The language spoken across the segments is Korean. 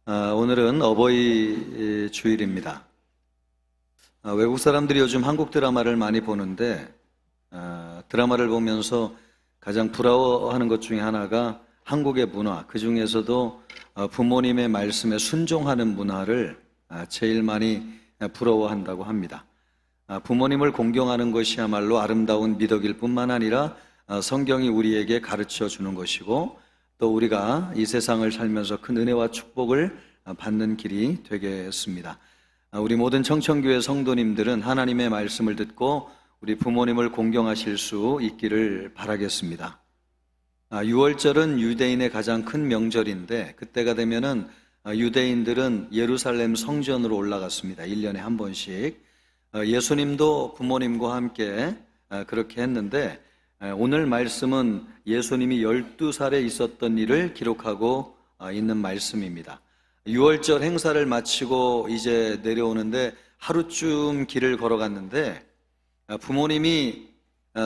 오늘은 어버이 주일입니다. 외국 사람들이 요즘 한국 드라마를 많이 보는데 드라마를 보면서 가장 부러워하는 것 중에 하나가 한국의 문화, 그 중에서도 부모님의 말씀에 순종하는 문화를 제일 많이 부러워한다고 합니다. 부모님을 공경하는 것이야말로 아름다운 미덕일 뿐만 아니라 성경이 우리에게 가르쳐 주는 것이고, 또 우리가 이 세상을 살면서 큰 은혜와 축복을 받는 길이 되겠습니다. 우리 모든 청천교회 성도님들은 하나님의 말씀을 듣고 우리 부모님을 공경하실 수 있기를 바라겠습니다. 6월절은 유대인의 가장 큰 명절인데, 그때가 되면은 유대인들은 예루살렘 성전으로 올라갔습니다. 1년에 한 번씩. 예수님도 부모님과 함께 그렇게 했는데, 오늘 말씀은 예수님이 12살에 있었던 일을 기록하고 있는 말씀입니다. 6월절 행사를 마치고 이제 내려오는데 하루쯤 길을 걸어갔는데 부모님이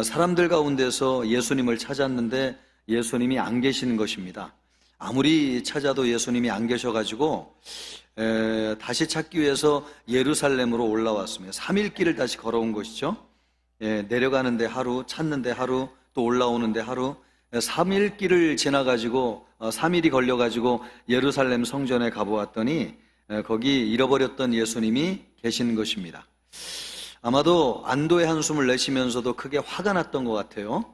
사람들 가운데서 예수님을 찾았는데 예수님이 안 계시는 것입니다. 아무리 찾아도 예수님이 안 계셔가지고 다시 찾기 위해서 예루살렘으로 올라왔습니다. 3일 길을 다시 걸어온 것이죠. 내려가는데 하루, 찾는데 하루, 또 올라오는데 하루, 3일 길을 지나가지고 3일이 걸려가지고 예루살렘 성전에 가보았더니 거기 잃어버렸던 예수님이 계시는 것입니다. 아마도 안도의 한숨을 내쉬면서도 크게 화가 났던 것 같아요.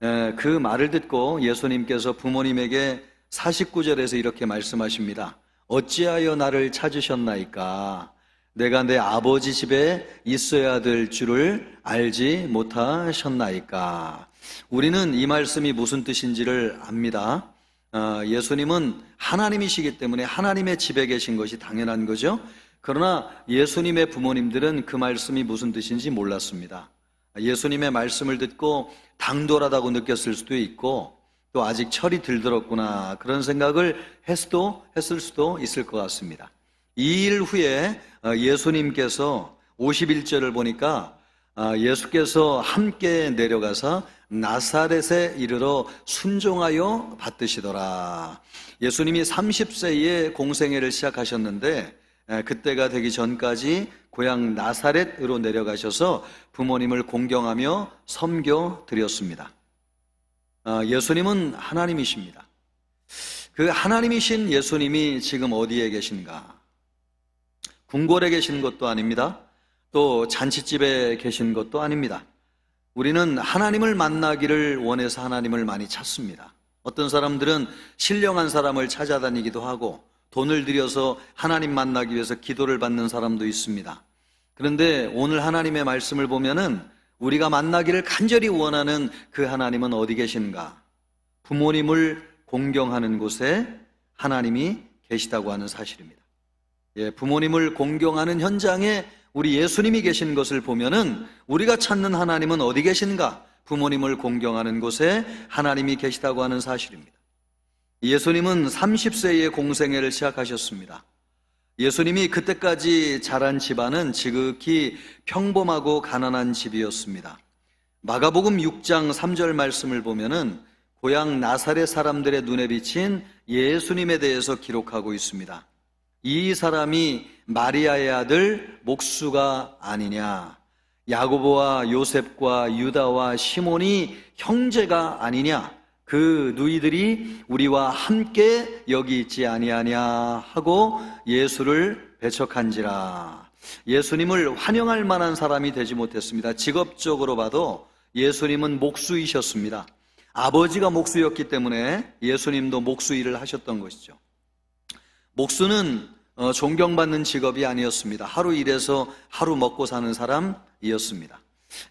그 말을 듣고 예수님께서 부모님에게 49절에서 이렇게 말씀하십니다. 어찌하여 나를 찾으셨나이까? 내가 내 아버지 집에 있어야 될 줄을 알지 못하셨나이까? 우리는 이 말씀이 무슨 뜻인지를 압니다. 예수님은 하나님이시기 때문에 하나님의 집에 계신 것이 당연한 거죠. 그러나 예수님의 부모님들은 그 말씀이 무슨 뜻인지 몰랐습니다. 예수님의 말씀을 듣고 당돌하다고 느꼈을 수도 있고, 또 아직 철이 들들었구나 그런 생각을 했을 수도 있을 것 같습니다. 2일 후에 예수님께서 51절을 보니까 예수께서 함께 내려가서 나사렛에 이르러 순종하여 받드시더라. 예수님이 30세에 공생애를 시작하셨는데 그때가 되기 전까지 고향 나사렛으로 내려가셔서 부모님을 공경하며 섬겨 드렸습니다. 예수님은 하나님이십니다. 그 하나님이신 예수님이 지금 어디에 계신가? 궁궐에 계신 것도 아닙니다. 또 잔치집에 계신 것도 아닙니다. 우리는 하나님을 만나기를 원해서 하나님을 많이 찾습니다. 어떤 사람들은 신령한 사람을 찾아다니기도 하고 돈을 들여서 하나님 만나기 위해서 기도를 받는 사람도 있습니다. 그런데 오늘 하나님의 말씀을 보면은 우리가 만나기를 간절히 원하는 그 하나님은 어디 계신가? 부모님을 공경하는 곳에 하나님이 계시다고 하는 사실입니다. 부모님을 공경하는 현장에 우리 예수님이 계신 것을 보면은 우리가 찾는 하나님은 어디 계신가? 부모님을 공경하는 곳에 하나님이 계시다고 하는 사실입니다. 예수님은 30세에 공생애를 시작하셨습니다. 예수님이 그때까지 자란 집안은 지극히 평범하고 가난한 집이었습니다. 마가복음 6장 3절 말씀을 보면은 고향 나사렛 사람들의 눈에 비친 예수님에 대해서 기록하고 있습니다. 이 사람이 마리아의 아들 목수가 아니냐? 야고보와 요셉과 유다와 시몬이 형제가 아니냐? 그 누이들이 우리와 함께 여기 있지 아니하냐? 하고 예수를 배척한지라. 예수님을 환영할 만한 사람이 되지 못했습니다. 직업적으로 봐도 예수님은 목수이셨습니다. 아버지가 목수였기 때문에 예수님도 목수 일을 하셨던 것이죠. 목수는 존경받는 직업이 아니었습니다. 하루 일해서 하루 먹고 사는 사람이었습니다.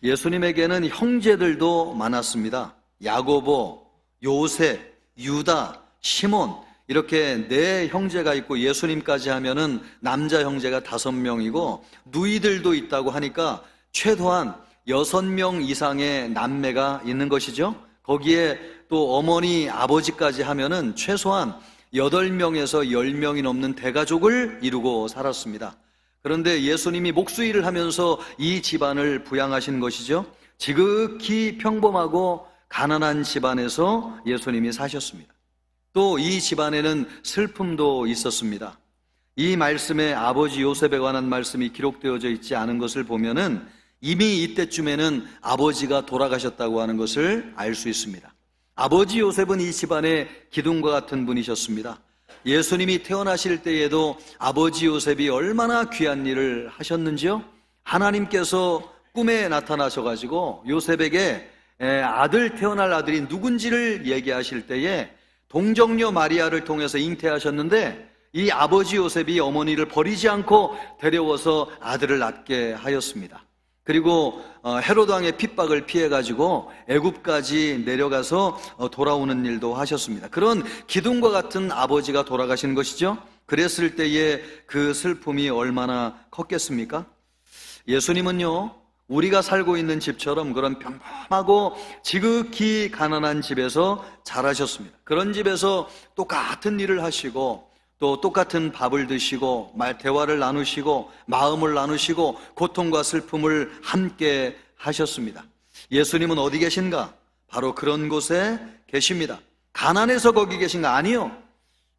예수님에게는 형제들도 많았습니다. 야고보, 요셉, 유다, 시몬, 이렇게 네 형제가 있고 예수님까지 하면은 남자 형제가 5명이고 누이들도 있다고 하니까 최소한 6명 이상의 남매가 있는 것이죠. 거기에 또 어머니, 아버지까지 하면은 최소한 8명에서 10명이 넘는 대가족을 이루고 살았습니다. 그런데 예수님이 목수일을 하면서 이 집안을 부양하신 것이죠. 지극히 평범하고 가난한 집안에서 예수님이 사셨습니다. 또 이 집안에는 슬픔도 있었습니다. 이 말씀에 아버지 요셉에 관한 말씀이 기록되어져 있지 않은 것을 보면은 이미 이때쯤에는 아버지가 돌아가셨다고 하는 것을 알 수 있습니다. 아버지 요셉은 이 집안의 기둥과 같은 분이셨습니다. 예수님이 태어나실 때에도 아버지 요셉이 얼마나 귀한 일을 하셨는지요? 하나님께서 꿈에 나타나셔가지고 요셉에게 태어날 아들이 누군지를 얘기하실 때에 동정녀 마리아를 통해서 잉태하셨는데, 이 아버지 요셉이 어머니를 버리지 않고 데려와서 아들을 낳게 하였습니다. 그리고 헤롯 왕의 핍박을 피해가지고 애굽까지 내려가서 돌아오는 일도 하셨습니다. 그런 기둥과 같은 아버지가 돌아가신 것이죠. 그랬을 때의 그 슬픔이 얼마나 컸겠습니까? 예수님은요, 우리가 살고 있는 집처럼 그런 평범하고 지극히 가난한 집에서 자라셨습니다. 그런 집에서 똑같은 일을 하시고 또 똑같은 밥을 드시고 대화를 나누시고 마음을 나누시고 고통과 슬픔을 함께 하셨습니다. 예수님은 어디 계신가? 바로 그런 곳에 계십니다. 가난해서 거기 계신가? 아니요.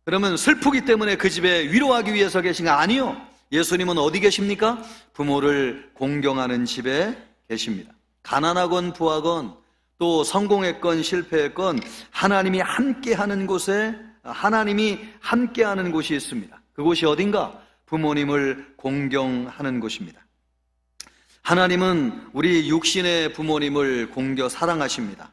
그러면 슬프기 때문에 그 집에 위로하기 위해서 계신가? 아니요. 예수님은 어디 계십니까? 부모를 공경하는 집에 계십니다. 가난하건 부하건 또 성공했건 실패했건 하나님이 함께하는 곳에, 하나님이 함께하는 곳이 있습니다. 그곳이 어딘가? 부모님을 공경하는 곳입니다. 하나님은 우리 육신의 부모님을 공겨 사랑하십니다.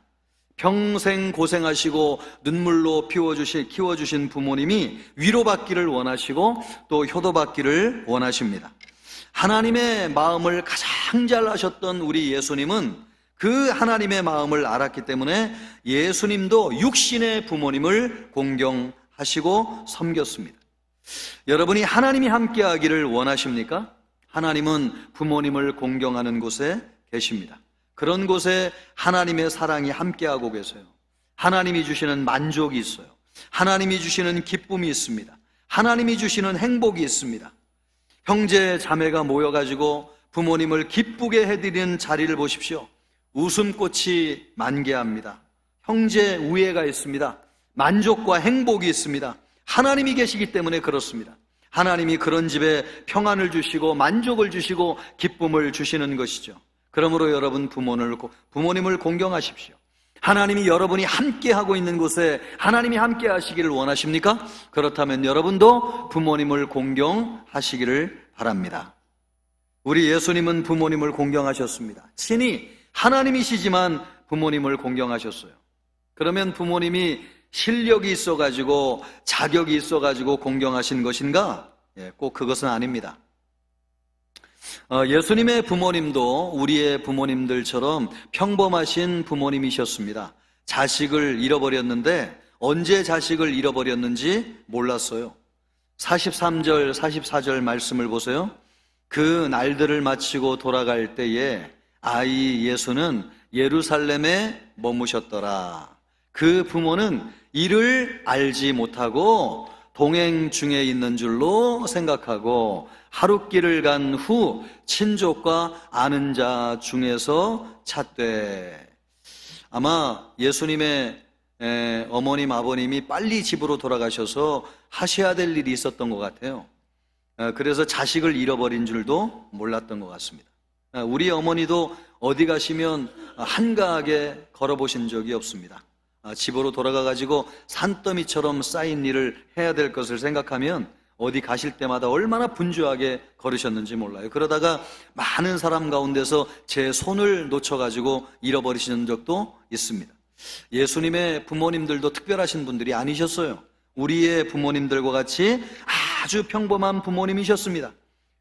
평생 고생하시고 눈물로 키워주신 부모님이 위로받기를 원하시고 또 효도받기를 원하십니다. 하나님의 마음을 가장 잘 아셨던 우리 예수님은 그 하나님의 마음을 알았기 때문에 예수님도 육신의 부모님을 공경하시고 섬겼습니다. 여러분이 하나님이 함께하기를 원하십니까? 하나님은 부모님을 공경하는 곳에 계십니다. 그런 곳에 하나님의 사랑이 함께하고 계세요. 하나님이 주시는 만족이 있어요. 하나님이 주시는 기쁨이 있습니다. 하나님이 주시는 행복이 있습니다. 형제 자매가 모여가지고 부모님을 기쁘게 해드리는 자리를 보십시오. 웃음꽃이 만개합니다. 형제 우애가 있습니다. 만족과 행복이 있습니다. 하나님이 계시기 때문에 그렇습니다. 하나님이 그런 집에 평안을 주시고 만족을 주시고 기쁨을 주시는 것이죠. 그러므로 여러분 부모님을 공경하십시오. 하나님이 여러분이 함께하고 있는 곳에 하나님이 함께 하시기를 원하십니까? 그렇다면 여러분도 부모님을 공경하시기를 바랍니다. 우리 예수님은 부모님을 공경하셨습니다. 친히 하나님이시지만 부모님을 공경하셨어요. 그러면 부모님이 실력이 있어가지고 자격이 있어가지고 공경하신 것인가? 꼭 그것은 아닙니다. 예수님의 부모님도 우리의 부모님들처럼 평범하신 부모님이셨습니다. 자식을 잃어버렸는데 언제 자식을 잃어버렸는지 몰랐어요. 43절, 44절 말씀을 보세요. 그 날들을 마치고 돌아갈 때에 아이 예수는 예루살렘에 머무셨더라. 그 부모는 이를 알지 못하고 동행 중에 있는 줄로 생각하고 하룻길을 간 후 친족과 아는 자 중에서 찾되. 아마 예수님의 어머님 아버님이 빨리 집으로 돌아가셔서 하셔야 될 일이 있었던 것 같아요. 그래서 자식을 잃어버린 줄도 몰랐던 것 같습니다. 우리 어머니도 어디 가시면 한가하게 걸어보신 적이 없습니다. 집으로 돌아가가지고 산더미처럼 쌓인 일을 해야 될 것을 생각하면 어디 가실 때마다 얼마나 분주하게 걸으셨는지 몰라요. 그러다가 많은 사람 가운데서 제 손을 놓쳐가지고 잃어버리시는 적도 있습니다. 예수님의 부모님들도 특별하신 분들이 아니셨어요. 우리의 부모님들과 같이 아주 평범한 부모님이셨습니다.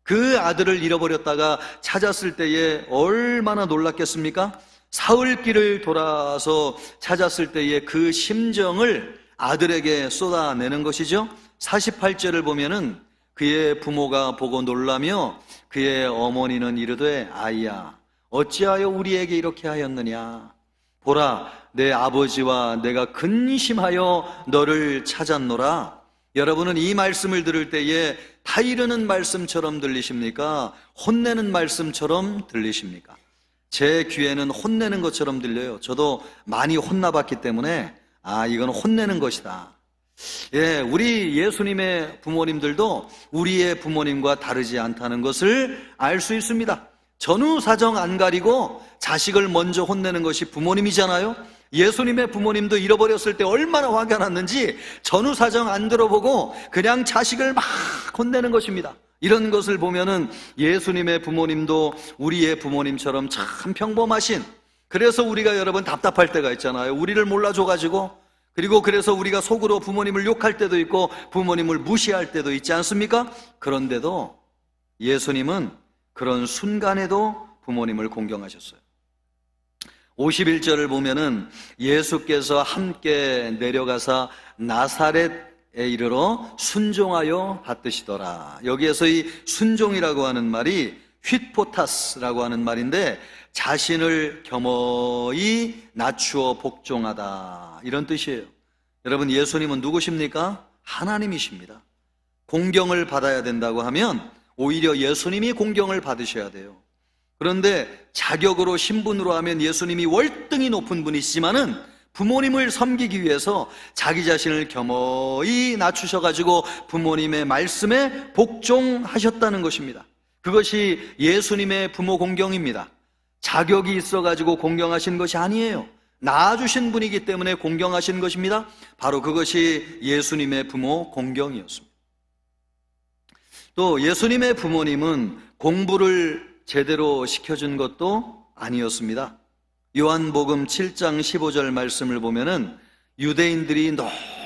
그 아들을 잃어버렸다가 찾았을 때에 얼마나 놀랐겠습니까? 사흘길을 돌아서 찾았을 때의 그 심정을 아들에게 쏟아내는 것이죠. 48절을 보면은 그의 부모가 보고 놀라며 그의 어머니는 이르되 아이야 어찌하여 우리에게 이렇게 하였느냐. 보라 내 아버지와 내가 근심하여 너를 찾았노라. 여러분은 이 말씀을 들을 때에 타이르는 말씀처럼 들리십니까? 혼내는 말씀처럼 들리십니까? 제 귀에는 혼내는 것처럼 들려요. 저도 많이 혼나봤기 때문에 이건 혼내는 것이다. 예, 우리 예수님의 부모님들도 우리의 부모님과 다르지 않다는 것을 알 수 있습니다. 전후 사정 안 가리고 자식을 먼저 혼내는 것이 부모님이잖아요. 예수님의 부모님도 잃어버렸을 때 얼마나 화가 났는지 전후 사정 안 들어보고 그냥 자식을 막 혼내는 것입니다. 이런 것을 보면은 예수님의 부모님도 우리의 부모님처럼 참 평범하신, 그래서 우리가 여러분 답답할 때가 있잖아요. 우리를 몰라줘가지고, 그리고 그래서 우리가 속으로 부모님을 욕할 때도 있고 부모님을 무시할 때도 있지 않습니까? 그런데도 예수님은 그런 순간에도 부모님을 공경하셨어요. 51절을 보면은 예수께서 함께 내려가사 나사렛에 이르러 순종하여 받드시더라. 여기에서 이 순종이라고 하는 말이 휘포타스라고 하는 말인데, 자신을 겸허히 낮추어 복종하다, 이런 뜻이에요. 여러분, 예수님은 누구십니까? 하나님이십니다. 공경을 받아야 된다고 하면 오히려 예수님이 공경을 받으셔야 돼요. 그런데 자격으로 신분으로 하면 예수님이 월등히 높은 분이시지만은 부모님을 섬기기 위해서 자기 자신을 겸허히 낮추셔가지고 부모님의 말씀에 복종하셨다는 것입니다. 그것이 예수님의 부모 공경입니다. 자격이 있어가지고 공경하신 것이 아니에요. 낳아주신 분이기 때문에 공경하신 것입니다. 바로 그것이 예수님의 부모 공경이었습니다. 또 예수님의 부모님은 공부를 제대로 시켜준 것도 아니었습니다. 요한복음 7장 15절 말씀을 보면은 유대인들이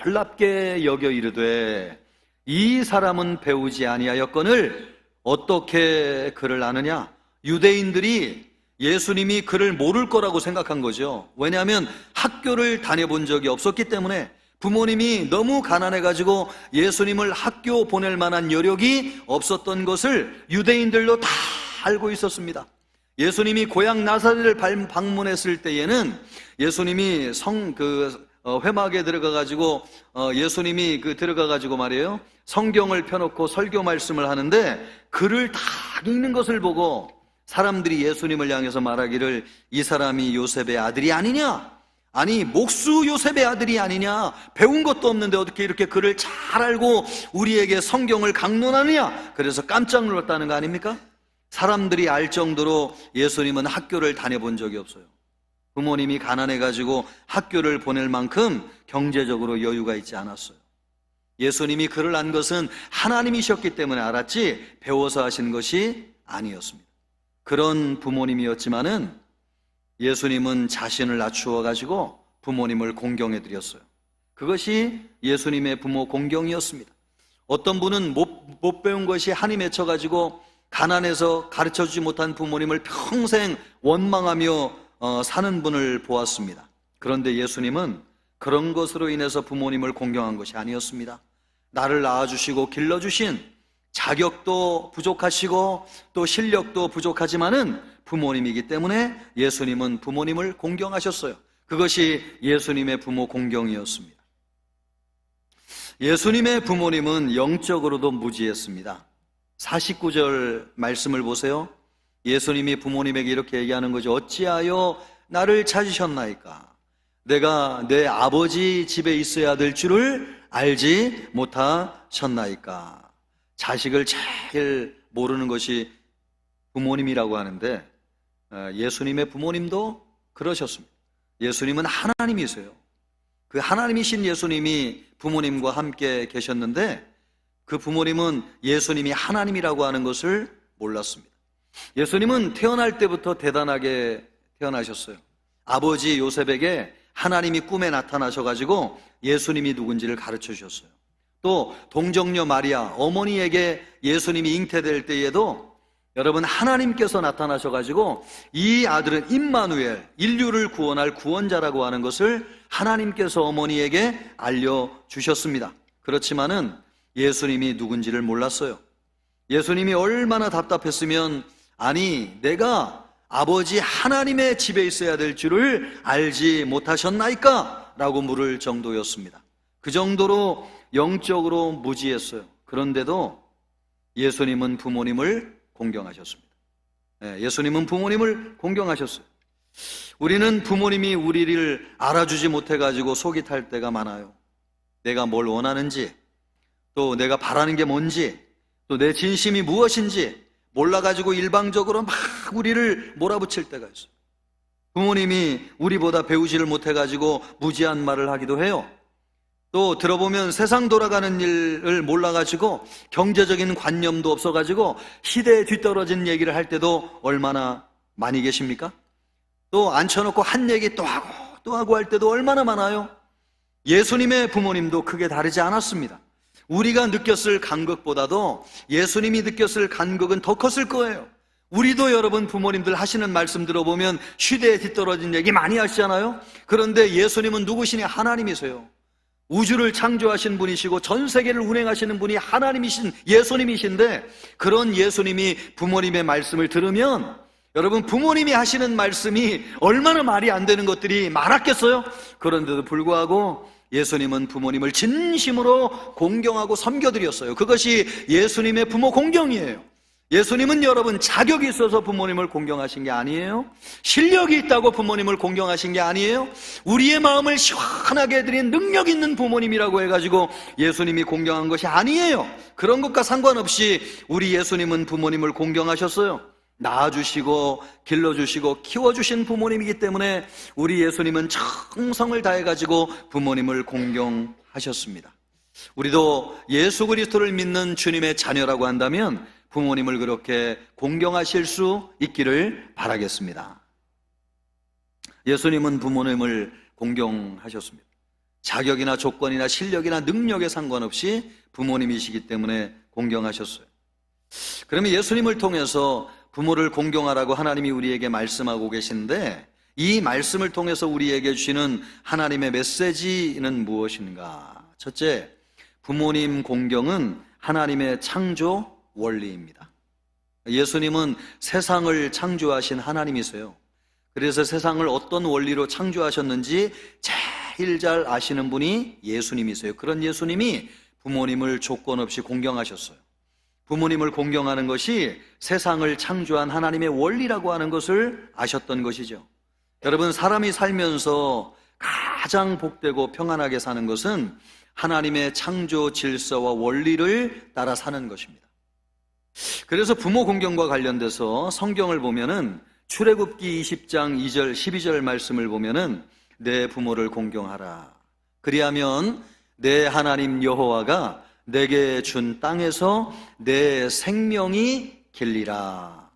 놀랍게 여겨 이르되 이 사람은 배우지 아니하였거늘 어떻게 그를 아느냐? 유대인들이 예수님이 그를 모를 거라고 생각한 거죠. 왜냐하면 학교를 다녀본 적이 없었기 때문에, 부모님이 너무 가난해가지고 예수님을 학교 보낼 만한 여력이 없었던 것을 유대인들도 다 알고 있었습니다. 예수님이 고향 나사렛을 방문했을 때에는 예수님이 회막에 들어가가지고 예수님이 들어가가지고 말이에요, 성경을 펴놓고 설교 말씀을 하는데 글을 다 읽는 것을 보고 사람들이 예수님을 향해서 말하기를 이 사람이 요셉의 아들이 아니냐? 아니, 목수 요셉의 아들이 아니냐? 배운 것도 없는데 어떻게 이렇게 글을 잘 알고 우리에게 성경을 강론하느냐? 그래서 깜짝 놀랐다는 거 아닙니까? 사람들이 알 정도로 예수님은 학교를 다녀본 적이 없어요. 부모님이 가난해가지고 학교를 보낼 만큼 경제적으로 여유가 있지 않았어요. 예수님이 글을 안 것은 하나님이셨기 때문에 알았지 배워서 하신 것이 아니었습니다. 그런 부모님이었지만은 예수님은 자신을 낮추어 가지고 부모님을 공경해 드렸어요. 그것이 예수님의 부모 공경이었습니다. 어떤 분은 못 배운 것이 한이 맺혀 가지고 가난해서 가르쳐주지 못한 부모님을 평생 원망하며 사는 분을 보았습니다. 그런데 예수님은 그런 것으로 인해서 부모님을 공경한 것이 아니었습니다. 나를 낳아주시고 길러주신, 자격도 부족하시고 또 실력도 부족하지만은 부모님이기 때문에 예수님은 부모님을 공경하셨어요. 그것이 예수님의 부모 공경이었습니다. 예수님의 부모님은 영적으로도 무지했습니다. 49절 말씀을 보세요. 예수님이 부모님에게 이렇게 얘기하는 거죠. 어찌하여 나를 찾으셨나이까? 내가 내 아버지 집에 있어야 될 줄을 알지 못하셨나이까? 자식을 제일 모르는 것이 부모님이라고 하는데 예수님의 부모님도 그러셨습니다. 예수님은 하나님이세요. 그 하나님이신 예수님이 부모님과 함께 계셨는데 그 부모님은 예수님이 하나님이라고 하는 것을 몰랐습니다. 예수님은 태어날 때부터 대단하게 태어나셨어요. 아버지 요셉에게 하나님이 꿈에 나타나셔가지고 예수님이 누군지를 가르쳐 주셨어요. 또 동정녀 마리아 어머니에게 예수님이 잉태될 때에도 여러분 하나님께서 나타나셔가지고 이 아들은 임마누엘, 인류를 구원할 구원자라고 하는 것을 하나님께서 어머니에게 알려주셨습니다. 그렇지만은 예수님이 누군지를 몰랐어요. 예수님이 얼마나 답답했으면 아니 내가 아버지 하나님의 집에 있어야 될 줄을 알지 못하셨나이까? 라고 물을 정도였습니다. 그 정도로 영적으로 무지했어요. 그런데도 예수님은 부모님을 공경하셨습니다. 예수님은 부모님을 공경하셨어요. 우리는 부모님이 우리를 알아주지 못해가지고 속이 탈 때가 많아요. 내가 뭘 원하는지, 또 내가 바라는 게 뭔지, 또 내 진심이 무엇인지 몰라가지고 일방적으로 막 우리를 몰아붙일 때가 있어요. 부모님이 우리보다 배우지를 못해가지고 무지한 말을 하기도 해요. 또 들어보면 세상 돌아가는 일을 몰라가지고 경제적인 관념도 없어가지고 시대에 뒤떨어진 얘기를 할 때도 얼마나 많이 계십니까? 또 앉혀놓고 한 얘기 또 하고 할 때도 얼마나 많아요? 예수님의 부모님도 크게 다르지 않았습니다. 우리가 느꼈을 간극보다도 예수님이 느꼈을 간극은 더 컸을 거예요. 우리도 여러분 부모님들 하시는 말씀 들어보면 시대에 뒤떨어진 얘기 많이 하시잖아요. 그런데 예수님은 누구시냐? 하나님이세요. 우주를 창조하신 분이시고 전 세계를 운행하시는 분이 하나님이신 예수님이신데, 그런 예수님이 부모님의 말씀을 들으면 여러분 부모님이 하시는 말씀이 얼마나 말이 안 되는 것들이 많았겠어요? 그런데도 불구하고 예수님은 부모님을 진심으로 공경하고 섬겨드렸어요. 그것이 예수님의 부모 공경이에요. 예수님은 여러분 자격이 있어서 부모님을 공경하신 게 아니에요. 실력이 있다고 부모님을 공경하신 게 아니에요. 우리의 마음을 시원하게 해드린 능력 있는 부모님이라고 해가지고 예수님이 공경한 것이 아니에요. 그런 것과 상관없이 우리 예수님은 부모님을 공경하셨어요. 낳아주시고 길러주시고 키워주신 부모님이기 때문에 우리 예수님은 정성을 다해가지고 부모님을 공경하셨습니다. 우리도 예수 그리스도를 믿는 주님의 자녀라고 한다면 부모님을 그렇게 공경하실 수 있기를 바라겠습니다. 예수님은 부모님을 공경하셨습니다. 자격이나 조건이나 실력이나 능력에 상관없이 부모님이시기 때문에 공경하셨어요. 그러면 예수님을 통해서 부모를 공경하라고 하나님이 우리에게 말씀하고 계신데, 이 말씀을 통해서 우리에게 주시는 하나님의 메시지는 무엇인가? 첫째, 부모님 공경은 하나님의 창조 원리입니다. 예수님은 세상을 창조하신 하나님이세요. 그래서 세상을 어떤 원리로 창조하셨는지 제일 잘 아시는 분이 예수님이세요. 그런 예수님이 부모님을 조건 없이 공경하셨어요. 부모님을 공경하는 것이 세상을 창조한 하나님의 원리라고 하는 것을 아셨던 것이죠. 여러분, 사람이 살면서 가장 복되고 평안하게 사는 것은 하나님의 창조 질서와 원리를 따라 사는 것입니다. 그래서 부모 공경과 관련돼서 성경을 보면은 출애굽기 20장 2절 12절 말씀을 보면은 내 부모를 공경하라. 그리하면 내 하나님 여호와가 내게 준 땅에서 내 생명이 길리라.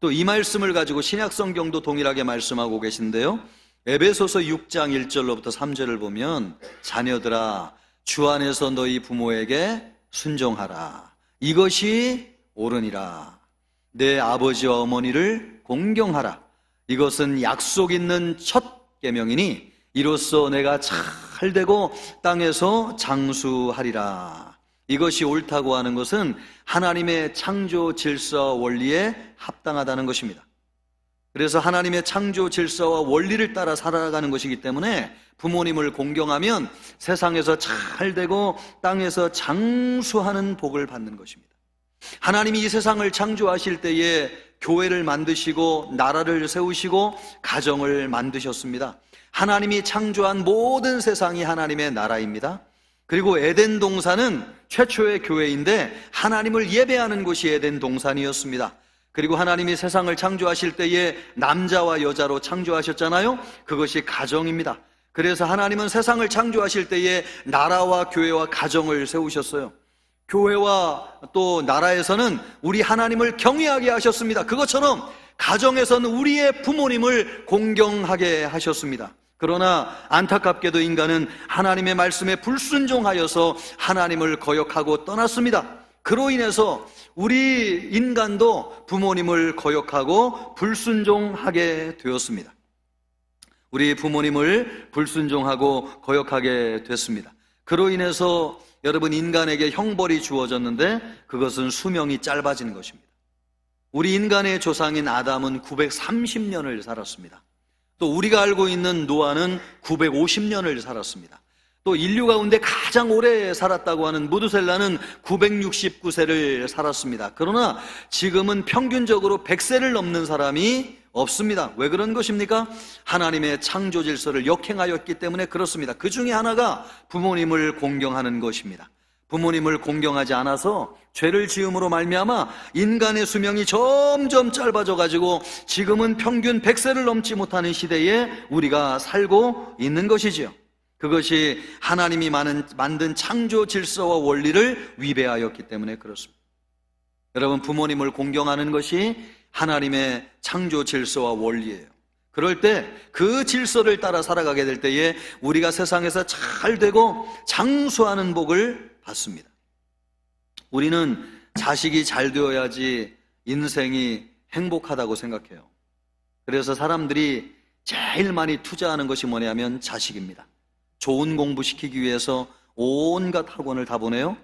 또 이 말씀을 가지고 신약 성경도 동일하게 말씀하고 계신데요. 에베소서 6장 1절로부터 3절을 보면 자녀들아 주 안에서 너희 부모에게 순종하라. 이것이 옳으니라. 내 아버지와 어머니를 공경하라. 이것은 약속 있는 첫 계명이니 이로써 내가 잘되고 땅에서 장수하리라. 이것이 옳다고 하는 것은 하나님의 창조 질서 원리에 합당하다는 것입니다. 그래서 하나님의 창조 질서와 원리를 따라 살아가는 것이기 때문에 부모님을 공경하면 세상에서 잘되고 땅에서 장수하는 복을 받는 것입니다. 하나님이 이 세상을 창조하실 때에 교회를 만드시고 나라를 세우시고 가정을 만드셨습니다. 하나님이 창조한 모든 세상이 하나님의 나라입니다. 그리고 에덴 동산은 최초의 교회인데 하나님을 예배하는 곳이 에덴 동산이었습니다. 그리고 하나님이 세상을 창조하실 때에 남자와 여자로 창조하셨잖아요. 그것이 가정입니다. 그래서 하나님은 세상을 창조하실 때에 나라와 교회와 가정을 세우셨어요. 교회와 또 나라에서는 우리 하나님을 경외하게 하셨습니다. 그것처럼 가정에서는 우리의 부모님을 공경하게 하셨습니다. 그러나 안타깝게도 인간은 하나님의 말씀에 불순종하여서 하나님을 거역하고 떠났습니다. 그로 인해서 우리 인간도 부모님을 거역하고 불순종하게 되었습니다. 우리 부모님을 불순종하고 거역하게 됐습니다. 그로 인해서 여러분 인간에게 형벌이 주어졌는데 그것은 수명이 짧아지는 것입니다. 우리 인간의 조상인 아담은 930년을 살았습니다. 또 우리가 알고 있는 노아는 950년을 살았습니다. 또 인류 가운데 가장 오래 살았다고 하는 무두셀라는 969세를 살았습니다. 그러나 지금은 평균적으로 100세를 넘는 사람이 없습니다. 왜 그런 것입니까? 하나님의 창조 질서를 역행하였기 때문에 그렇습니다. 그 중에 하나가 부모님을 공경하는 것입니다. 부모님을 공경하지 않아서 죄를 지음으로 말미암아 인간의 수명이 점점 짧아져 가지고 지금은 평균 100세를 넘지 못하는 시대에 우리가 살고 있는 것이지요. 그것이 하나님이 만든 창조 질서와 원리를 위배하였기 때문에 그렇습니다. 여러분, 부모님을 공경하는 것이 하나님의 창조 질서와 원리예요. 그럴 때 그 질서를 따라 살아가게 될 때에 우리가 세상에서 잘 되고 장수하는 복을 받습니다. 우리는 자식이 잘 되어야지 인생이 행복하다고 생각해요. 그래서 사람들이 제일 많이 투자하는 것이 뭐냐면 자식입니다. 좋은 공부 시키기 위해서 온갖 학원을 다 보내요.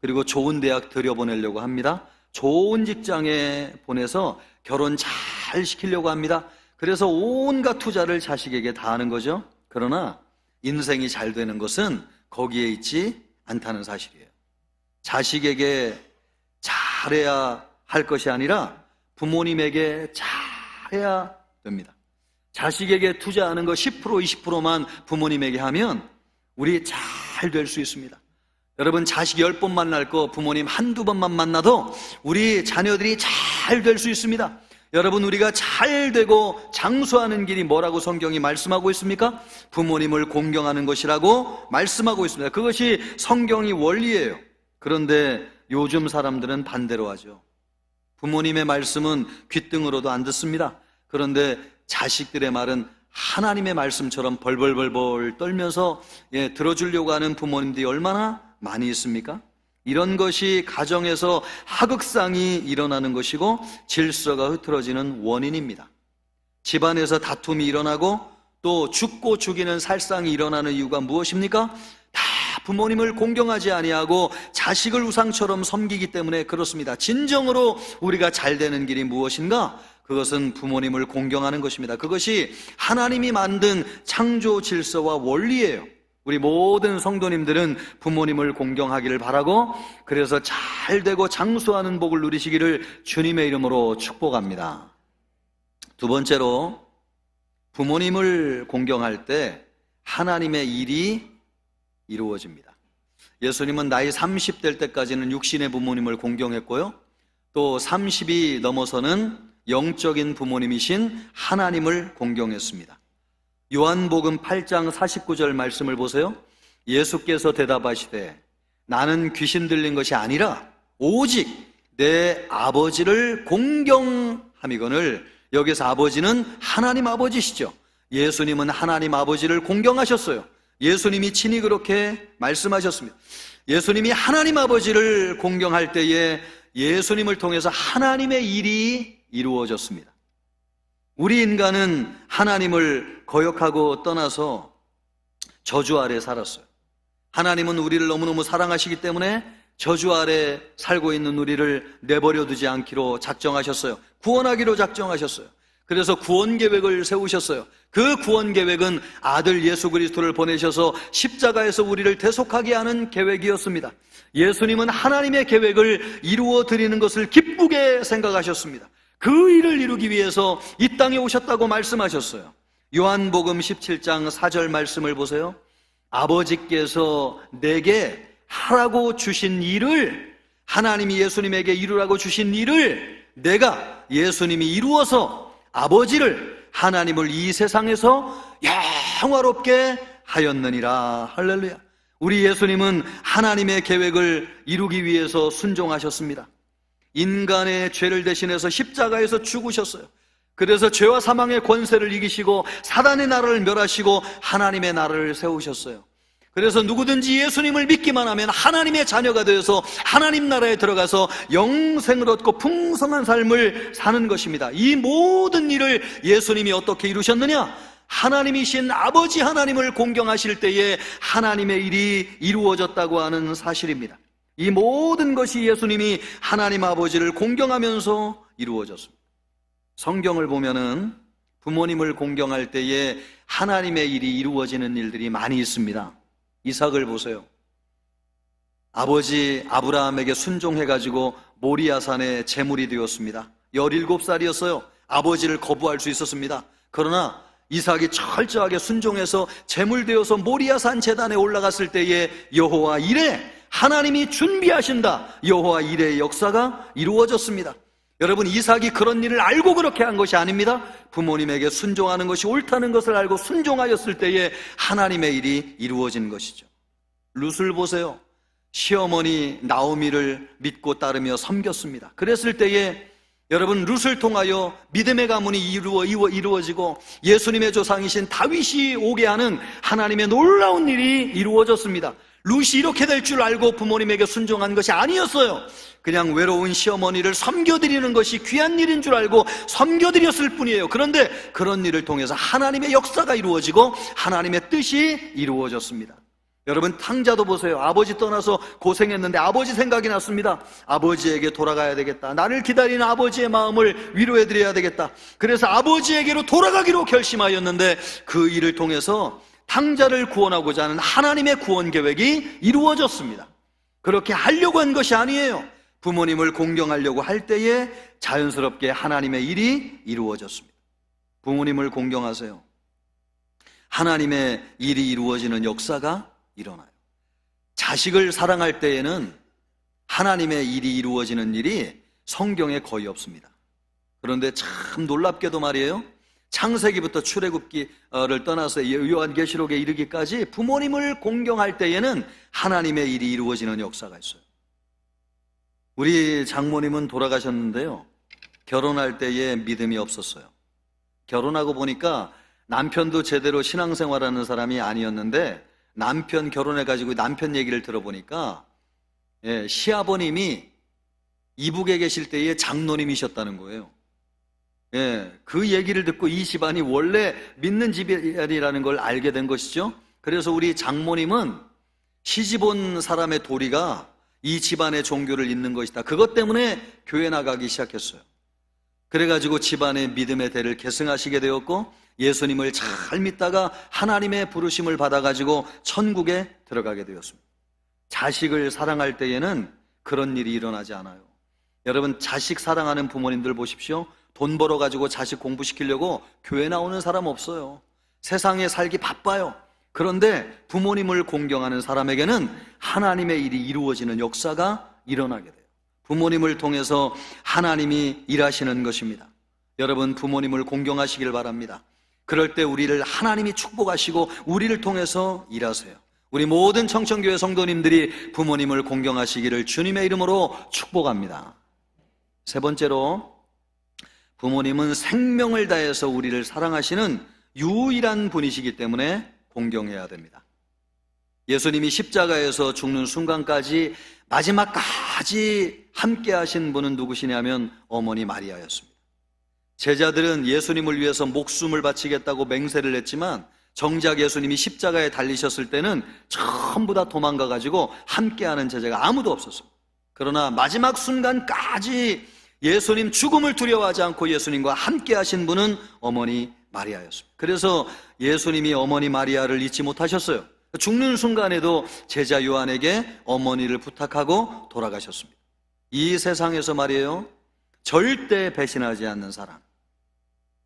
그리고 좋은 대학 들여보내려고 합니다. 좋은 직장에 보내서 결혼 잘 시키려고 합니다. 그래서 온갖 투자를 자식에게 다 하는 거죠. 그러나 인생이 잘 되는 것은 거기에 있지 않다는 사실이에요. 자식에게 잘해야 할 것이 아니라 부모님에게 잘해야 됩니다. 자식에게 투자하는 거 10%, 20%만 부모님에게 하면 우리 잘 될 수 있습니다. 여러분, 자식 10번 만날 거 부모님 한두 번만 만나도 우리 자녀들이 잘 될 수 있습니다. 여러분, 우리가 잘 되고 장수하는 길이 뭐라고 성경이 말씀하고 있습니까? 부모님을 공경하는 것이라고 말씀하고 있습니다. 그것이 성경이 원리예요. 그런데 요즘 사람들은 반대로 하죠. 부모님의 말씀은 귓등으로도 안 듣습니다. 그런데 자식들의 말은 하나님의 말씀처럼 벌벌벌벌 떨면서 들어주려고 하는 부모님들이 얼마나 많이 있습니까? 이런 것이 가정에서 하극상이 일어나는 것이고 질서가 흐트러지는 원인입니다. 집안에서 다툼이 일어나고 또 죽고 죽이는 살상이 일어나는 이유가 무엇입니까? 다 부모님을 공경하지 아니하고 자식을 우상처럼 섬기기 때문에 그렇습니다. 진정으로 우리가 잘 되는 길이 무엇인가? 그것은 부모님을 공경하는 것입니다. 그것이 하나님이 만든 창조 질서와 원리예요. 우리 모든 성도님들은 부모님을 공경하기를 바라고, 그래서 잘 되고 장수하는 복을 누리시기를 주님의 이름으로 축복합니다. 두 번째로, 부모님을 공경할 때 하나님의 일이 이루어집니다. 예수님은 나이 30될 때까지는 육신의 부모님을 공경했고요, 또 30이 넘어서는 영적인 부모님이신 하나님을 공경했습니다. 요한복음 8장 49절 말씀을 보세요. 예수께서 대답하시되 나는 귀신 들린 것이 아니라 오직 내 아버지를 공경함이거늘. 여기서 아버지는 하나님 아버지시죠. 예수님은 하나님 아버지를 공경하셨어요. 예수님이 친히 그렇게 말씀하셨습니다. 예수님이 하나님 아버지를 공경할 때에 예수님을 통해서 하나님의 일이 이루어졌습니다. 우리 인간은 하나님을 거역하고 떠나서 저주 아래 살았어요. 하나님은 우리를 너무너무 사랑하시기 때문에 저주 아래 살고 있는 우리를 내버려 두지 않기로 작정하셨어요. 구원하기로 작정하셨어요. 그래서 구원 계획을 세우셨어요. 그 구원 계획은 아들 예수 그리스도를 보내셔서 십자가에서 우리를 대속하게 하는 계획이었습니다. 예수님은 하나님의 계획을 이루어 드리는 것을 기쁘게 생각하셨습니다. 그 일을 이루기 위해서 이 땅에 오셨다고 말씀하셨어요. 요한복음 17장 4절 말씀을 보세요. 아버지께서 내게 하라고 주신 일을, 하나님이 예수님에게 이루라고 주신 일을 내가 예수님이 이루어서 아버지를, 하나님을 이 세상에서 영화롭게 하였느니라. 할렐루야. 우리 예수님은 하나님의 계획을 이루기 위해서 순종하셨습니다. 인간의 죄를 대신해서 십자가에서 죽으셨어요. 그래서 죄와 사망의 권세를 이기시고 사단의 나라를 멸하시고 하나님의 나라를 세우셨어요. 그래서 누구든지 예수님을 믿기만 하면 하나님의 자녀가 되어서 하나님 나라에 들어가서 영생을 얻고 풍성한 삶을 사는 것입니다. 이 모든 일을 예수님이 어떻게 이루셨느냐? 하나님이신 아버지 하나님을 공경하실 때에 하나님의 일이 이루어졌다고 하는 사실입니다. 이 모든 것이 예수님이 하나님 아버지를 공경하면서 이루어졌습니다. 성경을 보면은 부모님을 공경할 때에 하나님의 일이 이루어지는 일들이 많이 있습니다. 이삭을 보세요. 아버지 아브라함에게 순종해가지고 모리아산의 제물이 되었습니다. 17살이었어요. 아버지를 거부할 수 있었습니다. 그러나 이삭이 철저하게 순종해서 제물되어서 모리아산 제단에 올라갔을 때에 여호와 이레, 하나님이 준비하신다, 여호와 이레의 역사가 이루어졌습니다. 여러분, 이삭이 그런 일을 알고 그렇게 한 것이 아닙니다. 부모님에게 순종하는 것이 옳다는 것을 알고 순종하였을 때에 하나님의 일이 이루어진 것이죠. 룻을 보세요. 시어머니 나오미를 믿고 따르며 섬겼습니다. 그랬을 때에 여러분, 룻을 통하여 믿음의 가문이 이루어지고 예수님의 조상이신 다윗이 오게 하는 하나님의 놀라운 일이 이루어졌습니다. 룻이 이렇게 될 줄 알고 부모님에게 순종한 것이 아니었어요. 그냥 외로운 시어머니를 섬겨드리는 것이 귀한 일인 줄 알고 섬겨드렸을 뿐이에요. 그런데 그런 일을 통해서 하나님의 역사가 이루어지고 하나님의 뜻이 이루어졌습니다. 여러분, 탕자도 보세요. 아버지 떠나서 고생했는데 아버지 생각이 났습니다. 아버지에게 돌아가야 되겠다. 나를 기다리는 아버지의 마음을 위로해드려야 되겠다. 그래서 아버지에게로 돌아가기로 결심하였는데 그 일을 통해서 탕자를 구원하고자 하는 하나님의 구원 계획이 이루어졌습니다. 그렇게 하려고 한 것이 아니에요. 부모님을 공경하려고 할 때에 자연스럽게 하나님의 일이 이루어졌습니다. 부모님을 공경하세요. 하나님의 일이 이루어지는 역사가 일어나요. 자식을 사랑할 때에는 하나님의 일이 이루어지는 일이 성경에 거의 없습니다. 그런데 참 놀랍게도 말이에요, 창세기부터 출애굽기를 떠나서 요한계시록에 이르기까지 부모님을 공경할 때에는 하나님의 일이 이루어지는 역사가 있어요. 우리 장모님은 돌아가셨는데요, 결혼할 때에 믿음이 없었어요. 결혼하고 보니까 남편도 제대로 신앙생활하는 사람이 아니었는데, 남편 결혼해가지고 남편 얘기를 들어보니까 시아버님이 이북에 계실 때에 장로님이셨다는 거예요. 그 얘기를 듣고 이 집안이 원래 믿는 집이라는 걸 알게 된 것이죠. 그래서 우리 장모님은 시집 온 사람의 도리가 이 집안의 종교를 잇는 것이다. 그것 때문에 교회 나가기 시작했어요. 그래가지고 집안의 믿음의 대를 계승하시게 되었고, 예수님을 잘 믿다가 하나님의 부르심을 받아가지고 천국에 들어가게 되었습니다. 자식을 사랑할 때에는 그런 일이 일어나지 않아요. 여러분, 자식 사랑하는 부모님들 보십시오. 돈 벌어가지고 자식 공부시키려고 교회 나오는 사람 없어요. 세상에 살기 바빠요. 그런데 부모님을 공경하는 사람에게는 하나님의 일이 이루어지는 역사가 일어나게 돼요. 부모님을 통해서 하나님이 일하시는 것입니다. 여러분, 부모님을 공경하시길 바랍니다. 그럴 때 우리를 하나님이 축복하시고 우리를 통해서 일하세요. 우리 모든 청천교회 성도님들이 부모님을 공경하시기를 주님의 이름으로 축복합니다. 세 번째로, 부모님은 생명을 다해서 우리를 사랑하시는 유일한 분이시기 때문에 공경해야 됩니다. 예수님이 십자가에서 죽는 순간까지, 마지막까지 함께 하신 분은 누구시냐면 어머니 마리아였습니다. 제자들은 예수님을 위해서 목숨을 바치겠다고 맹세를 했지만 정작 예수님이 십자가에 달리셨을 때는 전부 다 도망가가지고 함께하는 제자가 아무도 없었습니다. 그러나 마지막 순간까지 예수님 죽음을 두려워하지 않고 예수님과 함께 하신 분은 어머니 마리아였습니다. 그래서 예수님이 어머니 마리아를 잊지 못하셨어요. 죽는 순간에도 제자 요한에게 어머니를 부탁하고 돌아가셨습니다. 이 세상에서 말이에요, 절대 배신하지 않는 사랑,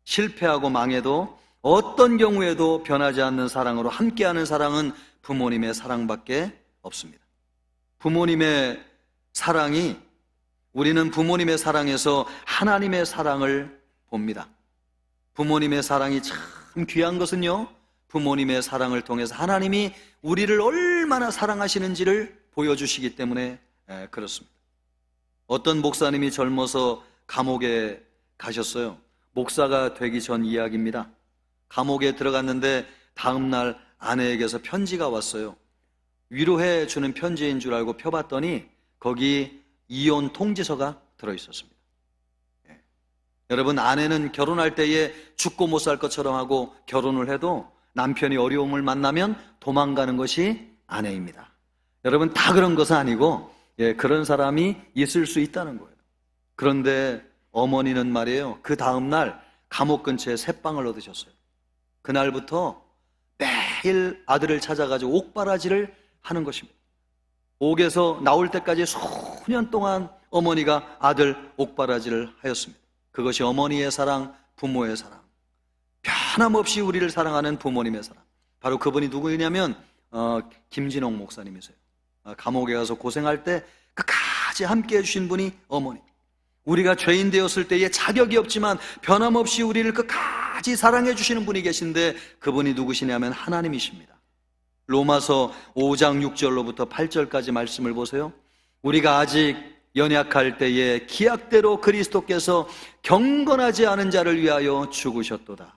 실패하고 망해도 어떤 경우에도 변하지 않는 사랑으로 함께하는 사랑은 부모님의 사랑밖에 없습니다. 부모님의 사랑이, 우리는 부모님의 사랑에서 하나님의 사랑을 봅니다. 부모님의 사랑이 참 귀한 것은요, 부모님의 사랑을 통해서 하나님이 우리를 얼마나 사랑하시는지를 보여주시기 때문에 그렇습니다. 어떤 목사님이 젊어서 감옥에 가셨어요. 목사가 되기 전 이야기입니다. 감옥에 들어갔는데 다음날 아내에게서 편지가 왔어요. 위로해 주는 편지인 줄 알고 펴봤더니 거기 이혼 통지서가 들어있었습니다. 여러분, 아내는 결혼할 때에 죽고 못 살 것처럼 하고 결혼을 해도 남편이 어려움을 만나면 도망가는 것이 아내입니다. 여러분, 다 그런 것은 아니고 그런 사람이 있을 수 있다는 거예요. 그런데 어머니는 말이에요, 그 다음날 감옥 근처에 새빵을 얻으셨어요. 그날부터 매일 아들을 찾아가지고 옥바라지를 하는 것입니다. 옥에서 나올 때까지 수년 동안 어머니가 아들 옥바라지를 하였습니다. 그것이 어머니의 사랑, 부모의 사랑, 변함없이 우리를 사랑하는 부모님의 사랑. 바로 그분이 누구냐면 김진홍 목사님이세요. 감옥에 가서 고생할 때 끝까지 함께 해주신 분이 어머니. 우리가 죄인 되었을 때에 자격이 없지만 변함없이 우리를 끝까지 사랑해 주시는 분이 계신데 그분이 누구시냐면 하나님이십니다. 로마서 5장 6절로부터 8절까지 말씀을 보세요. 우리가 아직 연약할 때에 기약대로 그리스도께서 경건하지 않은 자를 위하여 죽으셨도다.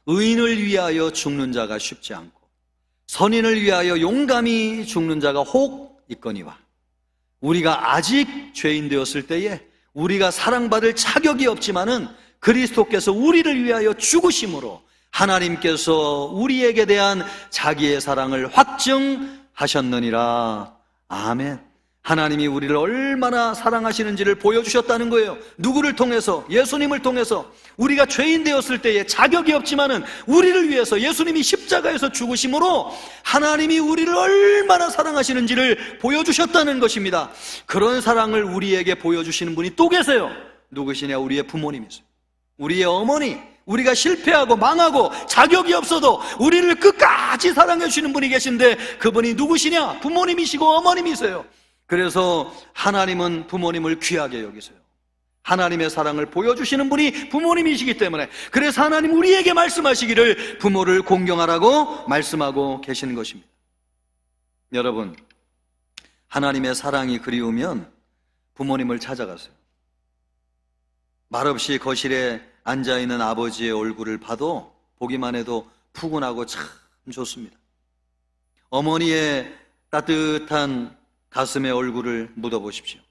의인을 위하여 죽는 자가 쉽지 않고 선인을 위하여 용감히 죽는 자가 혹 있거니와 우리가 아직 죄인 되었을 때에 우리가 사랑받을 자격이 없지만은 그리스도께서 우리를 위하여 죽으심으로 하나님께서 우리에게 대한 자기의 사랑을 확증하셨느니라. 아멘. 하나님이 우리를 얼마나 사랑하시는지를 보여주셨다는 거예요. 누구를 통해서? 예수님을 통해서. 우리가 죄인 되었을 때에 자격이 없지만은 우리를 위해서 예수님이 십자가에서 죽으심으로 하나님이 우리를 얼마나 사랑하시는지를 보여주셨다는 것입니다. 그런 사랑을 우리에게 보여주시는 분이 또 계세요. 누구시냐? 우리의 부모님이세요. 우리의 어머니. 우리가 실패하고 망하고 자격이 없어도 우리를 끝까지 사랑해 주시는 분이 계신데 그분이 누구시냐? 부모님이시고 어머님이세요. 그래서 하나님은 부모님을 귀하게 여기세요. 하나님의 사랑을 보여주시는 분이 부모님이시기 때문에 그래서 하나님 우리에게 말씀하시기를 부모를 공경하라고 말씀하고 계시는 것입니다. 여러분, 하나님의 사랑이 그리우면 부모님을 찾아가세요. 말없이 거실에 앉아있는 아버지의 얼굴을 봐도 보기만 해도 푸근하고 참 좋습니다. 어머니의 따뜻한 가슴의 얼굴을 묻어보십시오.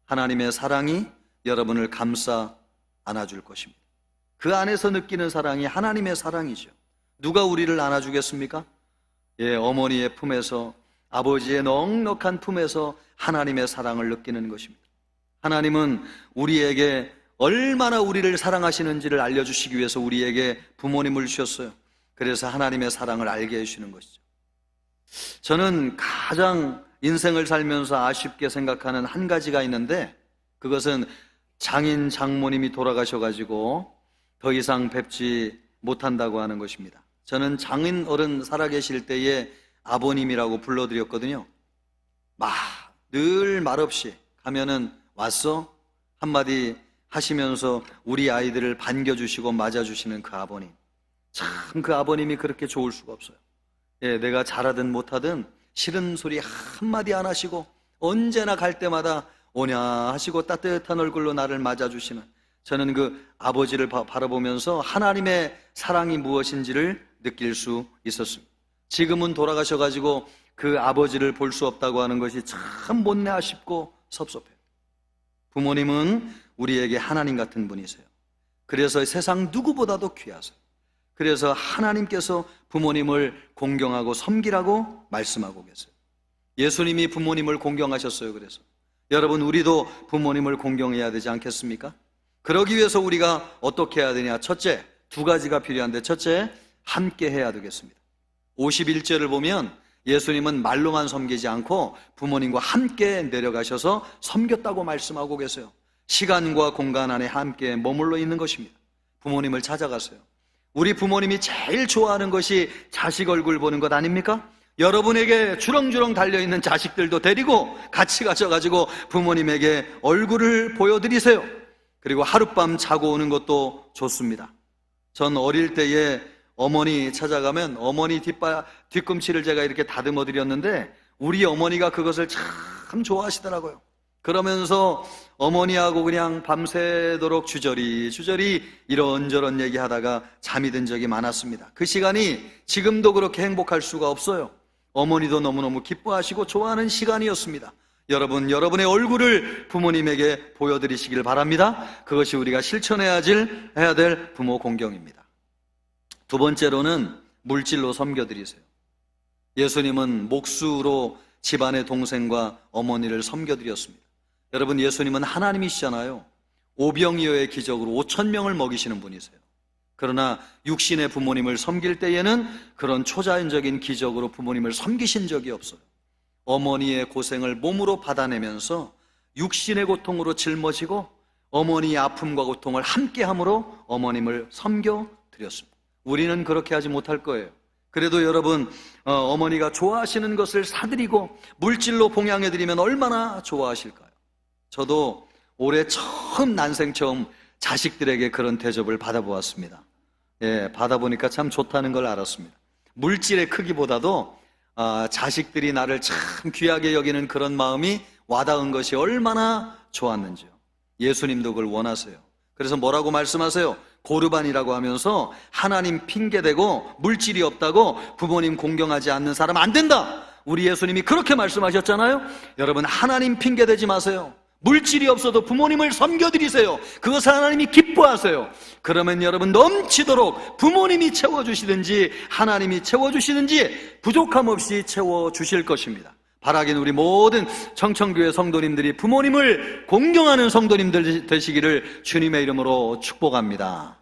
하나님의 사랑이 여러분을 감싸 안아줄 것입니다. 그 안에서 느끼는 사랑이 하나님의 사랑이죠. 누가 우리를 안아주겠습니까? 어머니의 품에서, 아버지의 넉넉한 품에서 하나님의 사랑을 느끼는 것입니다. 하나님은 우리에게 얼마나 우리를 사랑하시는지를 알려주시기 위해서 우리에게 부모님을 주셨어요. 그래서 하나님의 사랑을 알게 해주시는 것이죠. 저는 가장 인생을 살면서 아쉽게 생각하는 한 가지가 있는데 그것은 장인 장모님이 돌아가셔가지고 더 이상 뵙지 못한다고 하는 것입니다. 저는 장인 어른 살아계실 때에 아버님이라고 불러드렸거든요. 늘 말없이 가면은 왔어? 한마디 하시면서 우리 아이들을 반겨주시고 맞아주시는 그 아버님. 참 그 아버님이 그렇게 좋을 수가 없어요. 내가 잘하든 못하든 싫은 소리 한마디 안 하시고 언제나 갈 때마다 오냐 하시고 따뜻한 얼굴로 나를 맞아주시는, 저는 그 아버지를 바라보면서 하나님의 사랑이 무엇인지를 느낄 수 있었습니다. 지금은 돌아가셔가지고 그 아버지를 볼 수 없다고 하는 것이 참 못내 아쉽고 섭섭해요. 부모님은 우리에게 하나님 같은 분이세요. 그래서 세상 누구보다도 귀하세요. 그래서 하나님께서 부모님을 공경하고 섬기라고 말씀하고 계세요. 예수님이 부모님을 공경하셨어요. 그래서 여러분, 우리도 부모님을 공경해야 되지 않겠습니까? 그러기 위해서 우리가 어떻게 해야 되냐? 첫째, 두 가지가 필요한데, 첫째, 함께 해야 되겠습니다. 51절을 보면 예수님은 말로만 섬기지 않고 부모님과 함께 내려가셔서 섬겼다고 말씀하고 계세요. 시간과 공간 안에 함께 머물러 있는 것입니다. 부모님을 찾아가세요. 우리 부모님이 제일 좋아하는 것이 자식 얼굴 보는 것 아닙니까? 여러분에게 주렁주렁 달려있는 자식들도 데리고 같이 가셔가지고 부모님에게 얼굴을 보여드리세요. 그리고 하룻밤 자고 오는 것도 좋습니다. 전 어릴 때에 어머니 찾아가면 어머니 뒤꿈치를 제가 이렇게 다듬어 드렸는데 우리 어머니가 그것을 참 좋아하시더라고요. 그러면서 어머니하고 그냥 밤새도록 주저리 이런저런 얘기하다가 잠이 든 적이 많았습니다. 그 시간이 지금도 그렇게 행복할 수가 없어요. 어머니도 너무너무 기뻐하시고 좋아하는 시간이었습니다. 여러분, 여러분의 얼굴을 부모님에게 보여드리시길 바랍니다. 그것이 우리가 실천해야 될 부모 공경입니다. 두 번째로는 물질로 섬겨드리세요. 예수님은 목수로 집안의 동생과 어머니를 섬겨드렸습니다. 여러분, 예수님은 하나님이시잖아요. 오병이어의 기적으로 5,000명을 먹이시는 분이세요. 그러나 육신의 부모님을 섬길 때에는 그런 초자연적인 기적으로 부모님을 섬기신 적이 없어요. 어머니의 고생을 몸으로 받아내면서 육신의 고통으로 짊어지고 어머니의 아픔과 고통을 함께함으로 어머님을 섬겨드렸습니다. 우리는 그렇게 하지 못할 거예요. 그래도 여러분, 어머니가 좋아하시는 것을 사드리고 물질로 봉양해드리면 얼마나 좋아하실까요? 저도 올해 난생 처음 자식들에게 그런 대접을 받아보았습니다. 받아보니까 참 좋다는 걸 알았습니다. 물질의 크기보다도 자식들이 나를 참 귀하게 여기는 그런 마음이 와닿은 것이 얼마나 좋았는지요. 예수님도 그걸 원하세요. 그래서 뭐라고 말씀하세요? 고르반이라고 하면서 하나님 핑계대고 물질이 없다고 부모님 공경하지 않는 사람 안 된다. 우리 예수님이 그렇게 말씀하셨잖아요. 여러분, 하나님 핑계대지 마세요. 물질이 없어도 부모님을 섬겨드리세요. 그것을 하나님이 기뻐하세요. 그러면 여러분, 넘치도록 부모님이 채워주시든지 하나님이 채워주시든지 부족함 없이 채워주실 것입니다. 바라긴 우리 모든 청천교회 성도님들이 부모님을 공경하는 성도님들 되시기를 주님의 이름으로 축복합니다.